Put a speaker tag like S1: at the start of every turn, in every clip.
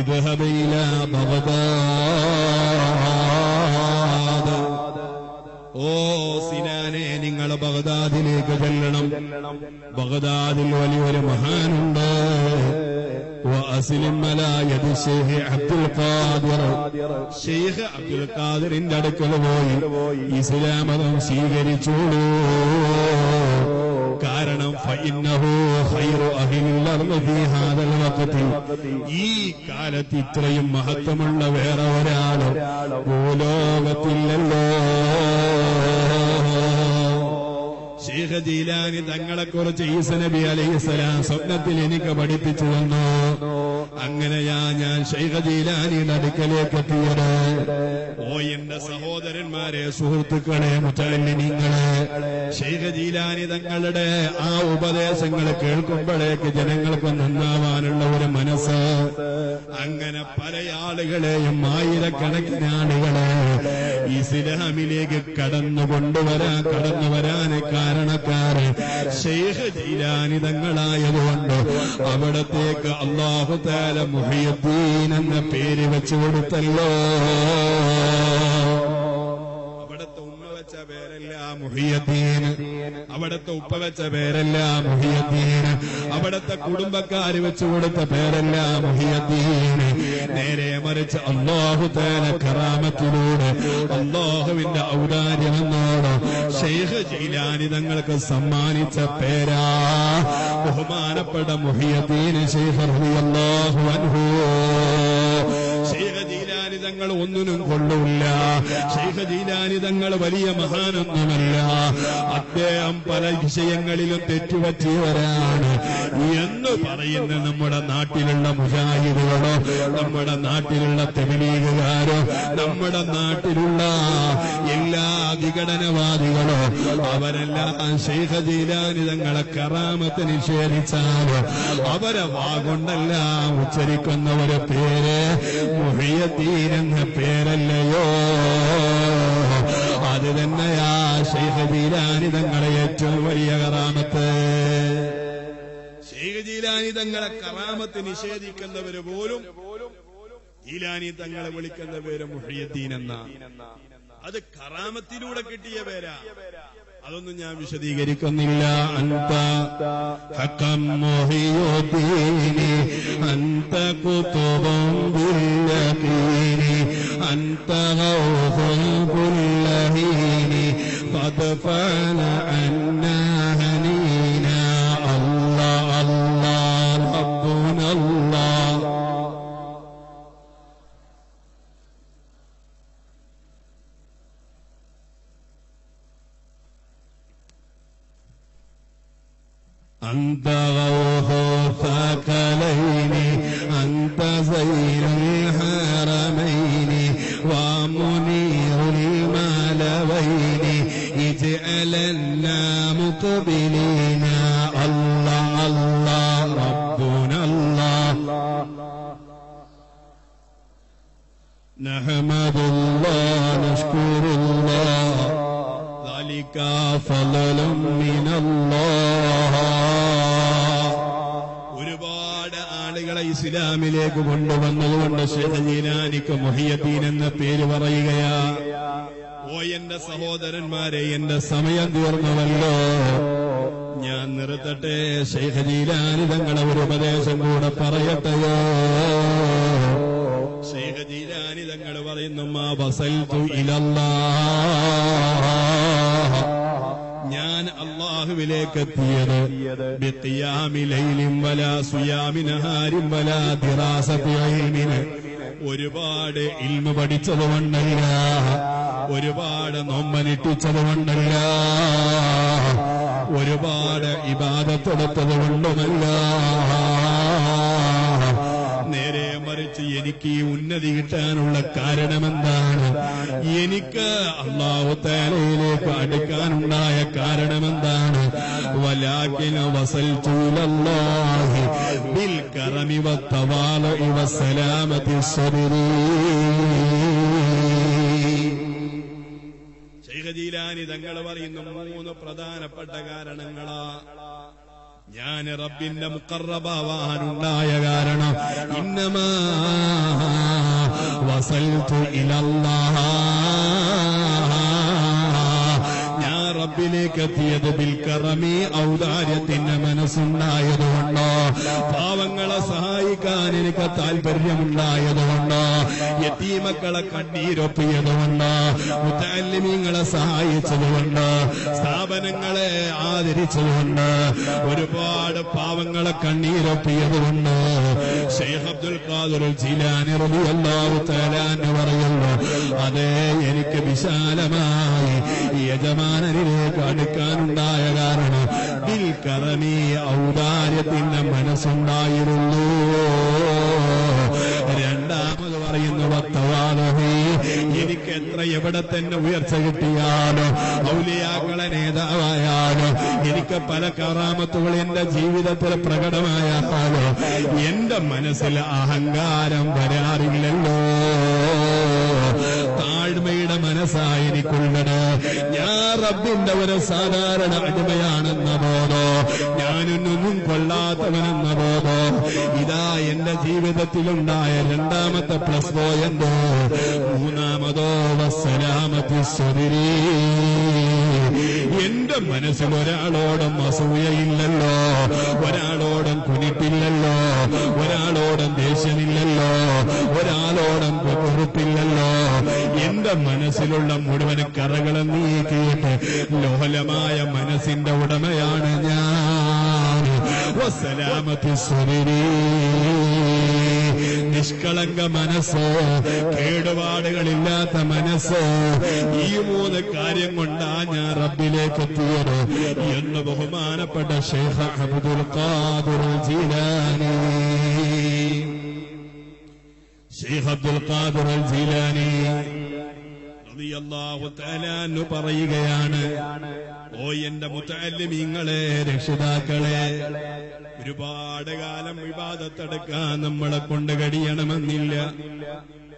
S1: ഇദ്ഹബ ഇലാ ബഗ്ദാദ്. ഓ സിനാനെ, നിങ്ങൾ ബഗ്ദാദിലേക്ക് ചെല്ലണം. ബഗ്ദാദിൽ വലിയൊരു മഹാനുണ്ട്. വഅസ്ലിം അലാ യദി ശൈഖ് അബ്ദുൽ ഖാദിർ. ശൈഖ് അബ്ദുൽ ഖാദിറിന്റെ അടുക്കൽ പോയി ഇസ്ലാം മതം സ്വീകരിച്ചോളൂ. കാരണം ഫഇന്നഹു ഖൈറു അഹ്ലിൽ അർളി ഫീ ഹാദൽ വഖ്തി. ഈ കാലത്ത് ഇത്രയും മഹത്വമുള്ള വേറെ ഒരാൾ ഭൂലോകത്തില്ലല്ലോ. ശൈഖ് ജീലാനി തങ്ങളെക്കുറിച്ച് ഈസാ നബി അലൈഹിസ്സലാം സ്വപ്നത്തിൽ എനിക്ക് പഠിപ്പിച്ചു തന്നു. അങ്ങനെയാ ഞാൻ ശൈഖ് ജീലാനിയുടെ അടുക്കലേക്ക് എത്തിയത്. ഓ എന്റെ സഹോദരന്മാരെ, സുഹൃത്തുക്കളെ, മുതഅല്ലിമീങ്ങളെ, ശൈഖ് ജീലാനി തങ്ങളുടെ ആ ഉപദേശങ്ങൾ കേൾക്കുമ്പോഴേക്ക് ജനങ്ങൾക്ക് നന്നാവാനുള്ള ഒരു മനസ്സ്. അങ്ങനെ പല ആളുകളെയും, ആയിരക്കണക്കിന് ആളുകളെ ഇസ്ലാമിലേക്ക് കടന്നു വരാൻ കാരണക്കാരൻ ശൈഖ് ജീലാനി തങ്ങളായതുകൊണ്ട് അവിടത്തേക്ക് അല്ലാഹു തആല മുഹിയുദ്ദീൻ എന്ന പേര് വെച്ചു കൊടുത്തല്ലോ. അവിടത്തെ ഉമ്മ വെച്ച പേരല്ല മുഹിയുദ്ദീൻ, അവിടത്തെ ഉപ്പ വെച്ച പേരല്ല മുഹിയുദ്ദീൻ, അവിടത്തെ കുടുംബക്കാര് വെച്ചു കൊടുത്ത പേരല്ല മുഹിയുദ്ദീൻ. നേരെ മറിച്ച് അല്ലാഹു തആല കറാമത്തിലൂടെ, അല്ലാഹുവിന്റെ ഔദാര്യമെന്നോട് ശൈഖ് ജീലാനി തങ്ങൾക്ക് സമ്മാനിച്ച പേരാ ബഹുമാനപ്പെട്ട മുഹിയുദ്ദീൻ ശൈഖ് റളിയല്ലാഹു അൻഹു. ശൈഖ് ജീലാനി തങ്ങൾ ഒന്നിനും കൊള്ളൂല്ല. ശൈഖ് ജീലാനി തങ്ങൾ വലിയ മഹാനൊന്നുമല്ല. അദ്ദേഹം പല വിഷയങ്ങളിലും തെറ്റുപറ്റിയവരാണ് എന്ന് പറയുന്ന നമ്മുടെ നാട്ടിലുള്ള മുജാഹിദുകളോ, നമ്മുടെ നാട്ടിലുള്ള തബ്ലീഗുകാരോ, നമ്മുടെ നാട്ടിലുള്ള എല്ലാ വിഘടനവാദികളോ, അവരെല്ലാം ശൈഖ് ജീലാനി തങ്ങളെ കറാമത്ത് നിഷേധിച്ചാലോ അവരെ വാഗൊണ്ടെല്ലാം ഉച്ചരിക്കുന്ന ഒരു പേര് മുഹിയുദ്ദീൻ എന്ന പേരല്ലയോ. അത് തന്നെയാ ശൈഖ് ജീലാനി തങ്ങളെ ഏറ്റവും വലിയ കറാമത്ത്. ശൈഖ് ജീലാനി തങ്ങളെ കറാമത്ത് നിഷേധിക്കുന്നവര് പോലും ജീലാനി തങ്ങളെ വിളിക്കുന്ന പേര് മുഹിയുദ്ദീൻ എന്നാണ്. അത് കറാമത്തിലൂടെ കിട്ടിയ പേരാ. അതൊന്നും ഞാൻ വിശദീകരിക്കുന്നില്ല. അന്ത ഹഖം മുഹിയുദ്ദീനി അന്ത കുതുബും ബില്ലഖീനി അന്ത ഗൗസുൽ കുല്ലഹീനി ഖദ് ഫാന അന്നാ ഹനീനാ അല്ലാഹ് അല്ലാഹ് റബ്ബുനല്ലാഹ്. أنت غوث الثقلين أنت زين الحرمين ومنير المالوين اجعلنا مقبلين الله الله ربنا الله. نحمد الله نشكر الله ذلك فضل من الله. ഒരുപാട് ആളുകളെ ഇസ്ലാമിലേക്ക് കൊണ്ടുവന്നതുകൊണ്ട് ശൈഖ് ജീലാനിക്ക് മുഹിയുദ്ദീൻ എന്ന പേര് പറയുകയാ. ഓ എന്റെ സഹോദരന്മാരെ, എന്റെ സമയം തീർന്നവല്ലോ, ഞാൻ നിർത്തട്ടെ. ശൈഖ് ജീലാനി തങ്ങളെ ഒരു ഉപദേശം കൂടെ പറയട്ടെയോ. ശൈഖ് ജീലാനി തങ്ങൾ പറയുന്നു, മാ വസൽതു ഇലല്ലാഹ്, ഞാൻ അല്ലാഹുവിലേക്ക് എത്തിയത് ബിഖിയാമി ലൈലിൻ വലാ സുയാമി നഹാരിൻ വലാ ദിറാസതി ഇൽമിൻ. ഒരുപാട് ഇൽമു പഠിച്ചതുകൊണ്ടല്ല, ഒരുപാട് നോമ്പനുഷ്ഠിച്ചതുകൊണ്ടല്ല, ഒരുപാട് ഇബാദത്തെടുത്തതുകൊണ്ടുമല്ല. നേരെ മറിച്ച് എനിക്ക് ഈ ഉന്നതി കിട്ടാനുള്ള കാരണമെന്താണ്? എനിക്ക് അല്ലാഹു തആലയിലേക്ക് അടുക്കാനുണ്ടായ കാരണമെന്താണ്? വലാകിൻ വസൽതു ഇലല്ലാഹി ബിൽ കറമി വത്തവാലുഇ വസ്സലാമതി സദരി. ശൈഖ് ജീലാനി തങ്ങൾ പറയുന്ന മൂന്ന് പ്രധാനപ്പെട്ട കാരണങ്ങളാ ഞാൻ റബ്ബിന്റെ മുഖറബാവാനുണ്ടായ കാരണം ഇന്നമാ വസൽതു ഇലല്ലാഹ്, ഞാൻ റബ്ബിലേക്ക് എത്തിയത് ബിൽ കറമി ഔദാര്യത്തിന്റെ മനസ്സുണ്ടായതുകൊണ്ടോ, പാവങ്ങളെ സഹായിക്കാൻ എനിക്ക് താല്പര്യമുണ്ടായതുകൊണ്ടോ, യതീമക്കളെ കണ്ണീരൊപ്പിയതുകൊണ്ടോ, മുതഅല്ലിമീങ്ങളെ സഹായിച്ചതുകൊണ്ട്, സ്ഥാപനങ്ങളെ ആദരിച്ചതുകൊണ്ട്, ഒരുപാട് പാവങ്ങളെ കണ്ണീരൊപ്പിയതുകൊണ്ട് ശൈഖ് അബ്ദുൽ ഖാദിർ ജീലാനി റളിയല്ലാഹു തആല അൻഹു പറയുന്നു, അതേ എനിക്ക് വിശാലമായി യജമാനനിലേക്ക് അടുക്കാനുണ്ടായ കാരണം ബിൽ കറമി ഔദാര്യത്തിന്റെ മനസ്സുണ്ടായിരുന്നു. രണ്ടാമത് പറയുന്നു വത്തവാദഹി, എനിക്ക് എത്ര എവിടെ തന്നെ ഉയർച്ച കിട്ടിയാലോ, ഔലിയാക്കളെ നേതാവായാലോ, എനിക്ക് പല കറാമത്തുകൾ എന്റെ ജീവിതത്തിൽ പ്രകടമായാലോ എന്റെ മനസ്സിൽ അഹങ്കാരം വരാറില്ലല്ലോ. താഴ്മയുടെ മനസ്സായി എനിക്കുള്ളത്. ഞാൻ റബ്ബിന്റെ ഒരു സാധാരണ അടിമയാണെന്ന ബോധോ, ഞാനൊന്നും കൊള്ളാത്തവനെന്ന ബോധോ, ഇതാ എന്റെ ജീവിതത്തിലുണ്ടായ രണ്ടാമത്തെ പ്ലസ് പോയിന്റ്. മൂന്നാമതോ വസ്സലാമത്തി സ്വദിരി, എന്റെ മനസ്സിൽ ഒരാളോടും അസൂയയില്ലല്ലോ, ഒരാളോടും കുനിപ്പില്ലല്ലോ, ഒരാളോടും ദേഷ്യമില്ലല്ലോ, ഒരാളോടും വെറുപ്പില്ലല്ലോ. എന്റെ മനസ്സിലുള്ള മുഴുവൻ കറകളും നീക്കിയിട്ട് ലോലമായ മനസ്സിന്റെ ഉടമയാണ് ഞാൻ. വസ്സലാമത്തി സ്വദിരി, നിഷ്കളങ്ക മനസ്സ്, കേടുപാടുകളില്ലാത്ത മനസ്സ്, ഈ മൂന്ന് കാര്യം കൊണ്ടാ ഞാൻ റബ്ബിലേക്ക് എത്തിയത് എന്ന് ബഹുമാനപ്പെട്ട ശൈഖ് അബ്ദുൽ ഖാദിർ ജീലാനി. ശൈഖ് അബ്ദുൽ ഖാദിർ ജീലാനി റളിയല്ലാഹു തആല അൻഹു പറയുകയാണ്, ഓ എന്റെ മുതഅല്ലിമീങ്ങളെ, രക്ഷിതാക്കളെ, ഒരുപാട് കാലം ഇബാദത്തെടുക്കാൻ നമ്മളെ കൊണ്ട് കഴിയണമെന്നില്ല.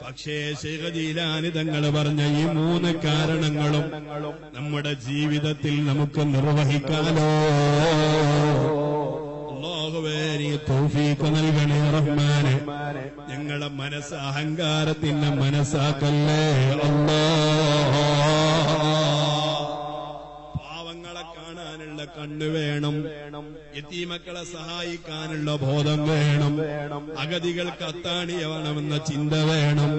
S1: പക്ഷേ ശൈഖ് ജീലാനി തങ്ങൾ പറഞ്ഞ ഈ മൂന്ന് കാരണങ്ങളും നമ്മുടെ ജീവിതത്തിൽ നമുക്ക് നിർവഹിക്കാലോ. അല്ലാഹുവേ, നീ തൗഫീഖ് നൽകണേ റഹ്മാനെ. ഞങ്ങളെ മനസ്സ് അഹങ്കാരത്തിന്റെ മനസ്സാക്കല്ലേ അല്ലാഹ്. പാവങ്ങളെ കാണാനുള്ള കണ്ണ് വേണം, യതീമക്കളെ സഹായിക്കാനുള്ള ബോധം വേണം, അഗതികൾക്ക് അത്താണിയവണമെന്ന ചിന്ത വേണം,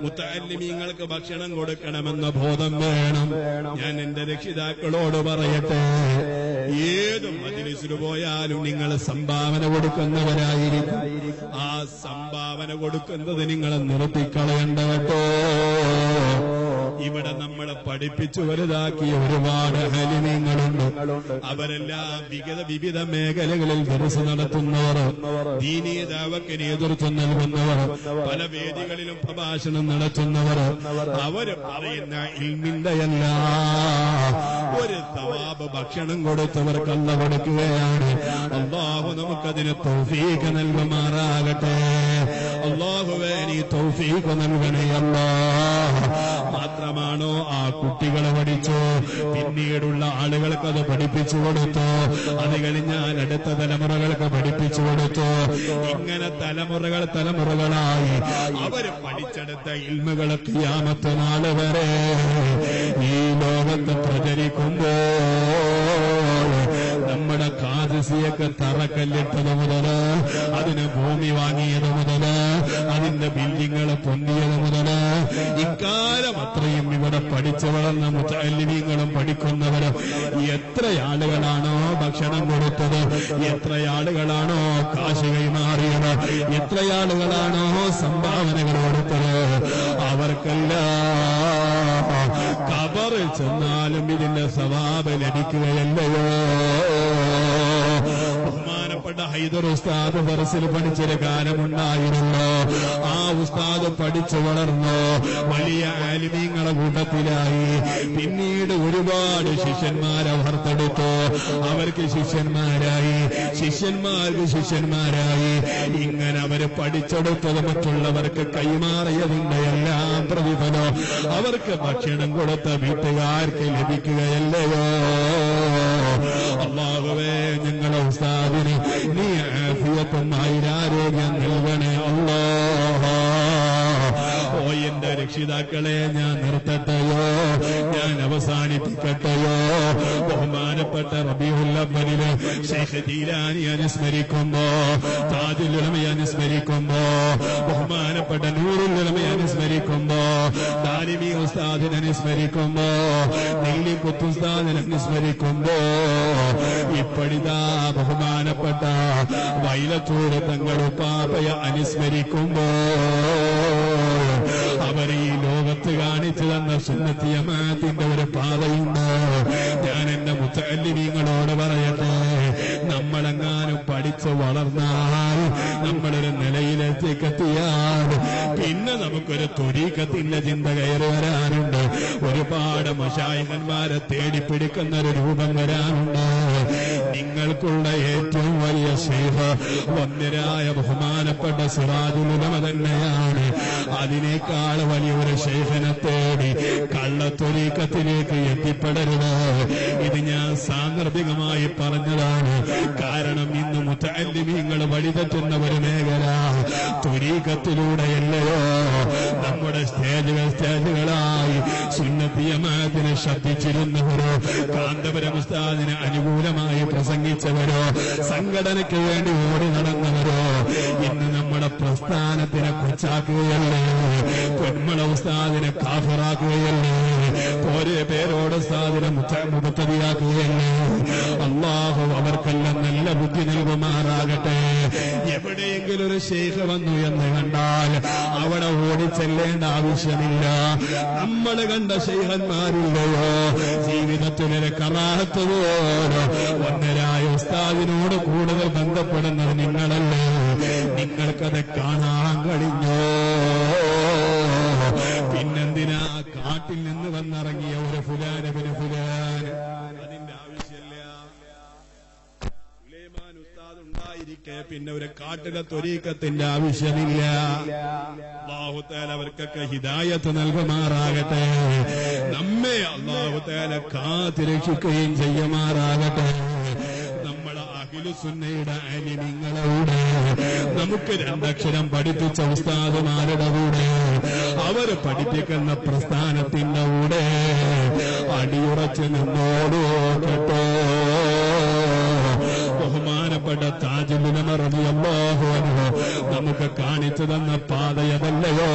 S1: മുതഅല്ലിമീങ്ങൾക്ക് ഭക്ഷണം കൊടുക്കണമെന്ന ബോധം വേണം. ഞാൻ എന്റെ രക്ഷിതാക്കളോട് പറയട്ടെ, ഏത് മജ്‌ലിസിൽ പോയാലും നിങ്ങൾ സംഭാവന കൊടുക്കുന്നവരായിരിക്കും. ആ സംഭാവന കൊടുക്കുന്നത് നിങ്ങൾ നിർത്തിക്കളയണ്ട കേട്ടോ. ഇവിടെ നമ്മളെ പഠിപ്പിച്ചു വലുതാക്കിയ ഒരുപാട് ആലിമീങ്ങളുണ്ട്. അവരെല്ലാം വിവിധ മേഖലകളിൽ ദർസ് നടത്തുന്നവർ, ദീനീ ദഅവക്ക് നേതൃത്വം നൽകുന്നവർ, പല വേദികളിലും പ്രഭാഷണം നടത്തുന്നവർ. അവര് പറയുന്ന ഇൽമിന്റെ എല്ലാ ഒരു തവാബ് ഭക്ഷണം കൊടുത്തവർക്കല്ല കൊടുക്കുകയാണ്. അല്ലാഹു നമുക്കതിന് തൗഫീഖ് നൽകുമാറാകട്ടെ. അല്ലാഹുവേ, നീ തൗഫീഖ് നൽകണേ അല്ലാഹ്. മാത്രമാണോ ആ കുട്ടികളെ പഠിച്ചു, പിന്നീടുള്ള ആളുകൾക്ക് അത് പഠിപ്പിച്ചു കൊടുത്തു, അത് കഴിഞ്ഞാൽ അടുത്ത തലമുറകൾക്ക് പഠിപ്പിച്ചു കൊടുത്തു. ഇങ്ങനെ തലമുറകളായി അവര് പഠിച്ചെടുത്ത ഇൽമുകൾ ഖിയാമത്ത് നാൾ വരെ ഈ ലോകത്ത് പ്രചരിക്കുമ്പോൾ നമ്മുടെ ഖാദിസിയൊക്കെ തറക്കല്ലിട്ടത് മുതല്, അതിന് ഭൂമി വാങ്ങിയത് മുതല്, അതിന്റെ ബിൽഡിങ്ങുകൾ പൊന്തിയത് മുതല്, ഇക്കാലം അത്രയും ഇവിടെ പഠിച്ചു വളർന്ന മുതഅല്ലിമീങ്ങളും പഠിക്കുന്നവരും എത്ര ആളുകളാണോ ഭക്ഷണം കൊടുത്തത്, എത്ര ആളുകളാണോ കാശ് കൈമാറിയത്, എത്ര ആളുകളാണോ സംഭാവനകൾ കൊടുത്തത്, അവർക്കെല്ലാം ഖബറിൽ ചെന്നാലും ഇതിന്റെ സവാബ് ലഭിക്കുകയല്ലയോ. ബഹുമാനപ്പെട്ട ഹൈദർ ഉസ്താദ് ദർസിൽ പഠിച്ചൊരു കാലമുണ്ടായിരുന്നു. ആ ഉസ്താദ് പഠിച്ചു വളർന്നു, വലിയ ആലിമീങ്ങളെ കൂട്ടത്തിലായി. പിന്നീട് ഒരുപാട് ശിഷ്യന്മാരെ വാർത്തെടുത്തു, അവർക്ക് ശിഷ്യന്മാരായി, ശിഷ്യന്മാർക്ക് ശിഷ്യന്മാരായി. ഇങ്ങനെ അവര് പഠിച്ചെടുത്തത് മറ്റുള്ളവർക്ക് കൈമാറിയതിന്റെ എല്ലാം പ്രതിഫലം അവർക്ക് ഭക്ഷണം കൊടുത്ത വീട്ടുകാർക്ക് ലഭിക്കുകയല്ലയോ. അല്ലാഹുവേ, ഞങ്ങളെ ഉസ്താദിനെ രക്ഷിതാക്കളെ ഞാൻ നിർത്തട്ടെയോ, ഞാൻ അവസാനിപ്പിക്കട്ടെയോ? ബഹുമാനപ്പെട്ട റബീഉൽ അവ്വലില് ശൈഖ് ജീലാനി അനുസ്മരിക്കുമ്പോ, താജുൽ ഉലമയെ അനുസ്മരിക്കുമ്പോ, ബഹുമാനപ്പെട്ട നൂറുൽ ഉലമയെ അനുസ്മരിക്കുമ്പോ, ദാരിമി ഉസ്താദിനെ അനുസ്മരിക്കുമ്പോ, നെയ്ലി കുത്തുസ്താദിനെ അനുസ്മരിക്കുമ്പോ, ഇപ്പടിതാ ബഹുമാനപ്പെട്ട വൈലത്തൂർ തങ്ങളുപ്പാപ്പയെ അനുസ്മരിക്കുമ്പോ, അവർ ഈ ലോകത്ത് കാണിച്ചു തന്ന സുന്നത്തി ജമാഅത്തിന്റെ ഒരു പാതയുണ്ട്. ഞാൻ എന്റെ മുത്തഅല്ലിമീങ്ങളോട് പറയട്ടെ, നമ്മളെങ്ങാനും പഠിച്ചു വളർന്നാൽ, നമ്മളൊരു നിലയിലെത്തിക്കെത്തിയാൽ, പിന്നെ നമുക്കൊരു ത്വരീഖത്തിന്റെ ചിന്ത കയറി വരാനുണ്ട്. ഒരുപാട് മശായിഖന്മാരെ തേടിപ്പിടിക്കുന്ന ഒരു രൂപം വരാനുണ്ട്. നിങ്ങൾക്കുള്ള ഏറ്റവും വലിയ ശൈഖ് വന്ദ്യരായ ബഹുമാനപ്പെട്ട സിറാജുൽ ഉലമ തന്നെയാണ്. അതിനേക്കാൾ വലിയൊരു ശൈഖിനെ തേടി കള്ളത്വരീഖത്തിലേക്ക് എത്തിപ്പെടരുത്. ഇത് ഞാൻ സാന്ദർഭികമായി പറഞ്ഞതാണ്. കാരണം ഇന്ന് മുത്തഅല്ലിമീങ്ങൾ വഴിതെറ്റുന്ന ഒരു മേഖല ത്വരീഖത്തിലൂടെയല്ലയോ. നമ്മുടെ സ്റ്റേജുകളായി സുന്നത്തി ജമാഅത്തിനെ ശ്രദ്ധിച്ചിരുന്നവരോ, കാന്തപുരം ഉസ്താദിന് അനുകൂലമായി പ്രസംഗിച്ചവരോ, സംഘടനയ്ക്ക് വേണ്ടി ഓടി നടന്നവരോ ഇന്ന് നമ്മുടെ പ്രസ്ഥാനത്തിനെ കുറിച്ചാക്കുകയല്ലേ, പൊന്മള ഉസ്താദിനെ കാഫിറാക്കുകയല്ലേ, ഓരോ പേരോട് ഉസ്താദിനെ മുബത്തദിയാക്കുകയല്ലേ. അല്ലാഹു അവർക്കെല്ലാം നല്ല ബുദ്ധി നൽകുമാറാകട്ടെ. എവിടെയെങ്കിലും ഒരു ശൈഖ് വന്നു എന്ന് കണ്ടാൽ അവിടെ ഓടിച്ചെല്ലേണ്ട ആവശ്യമില്ല. നമ്മൾ കണ്ട ശൈഖന്മാരില്ലയോ ജീവിതത്തിലൊരു കറാഹത്ത് പോലെ ഒന്നരായ ഉസ്താദിനോട് കൂടുതൽ ബന്ധപ്പെടുന്നത് നിങ്ങളല്ലേ. നിങ്ങൾക്കത് കാണാൻ കഴിഞ്ഞോ? പിന്നെന്തിനാ കാട്ടിൽ നിന്ന് വന്നിറങ്ങിയ ഒരു ഫുലാനബിന് ഫുലാൻ? അതിന്റെ ആവശ്യമില്ല. സുലൈമാൻ ഉസ്താദ് ഉണ്ടായിരിക്കെ പിന്നെ ഒരു കാട്ടിലെ ത്വരീഖത്തിന്റെ ആവശ്യമില്ല. അല്ലാഹു തആല അവർക്കൊക്കെ ഹിദായത്ത് നൽകുമാറാകട്ടെ. നമ്മെ അല്ലാഹു തആല കാത്തുരക്ഷിക്കുകയും ചെയ്യുമാറാകട്ടെ. നമ്മളെ അഹ്ലുസുന്നയുടെ ആലിമീങ്ങളോട്, നമുക്ക് രണ്ടക്ഷരം പഠിപ്പിച്ച ഉസ്താദുമാരുടെ കൂടെ, അവര് പഠിപ്പിക്കുന്ന പ്രസ്ഥാനത്തിന്റെ കൂടെ അടിയുറച്ച് നിന്നോടോ കേട്ടോ. ബഹുമാനപ്പെട്ട താജുൽ ഉലമ റളിയല്ലാഹു അൻഹു നമുക്ക് കാണിച്ചു തന്ന പാതയതല്ലയോ?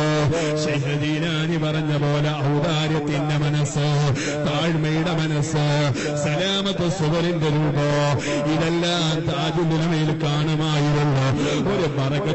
S1: ശൈഖ് ജീലാനി പറഞ്ഞ പോലെ ഔദാര്യത്തിന്റെ മനസ്സ്, താഴ്മയുടെ മനസ്സ്, സലാമത്ത് സുബറിന്റെ രൂപം, ഇതെല്ലാം താജുൽ ഉലമയിൽ കാണുമായിരുന്നു. ഒരു ബറകത്ത്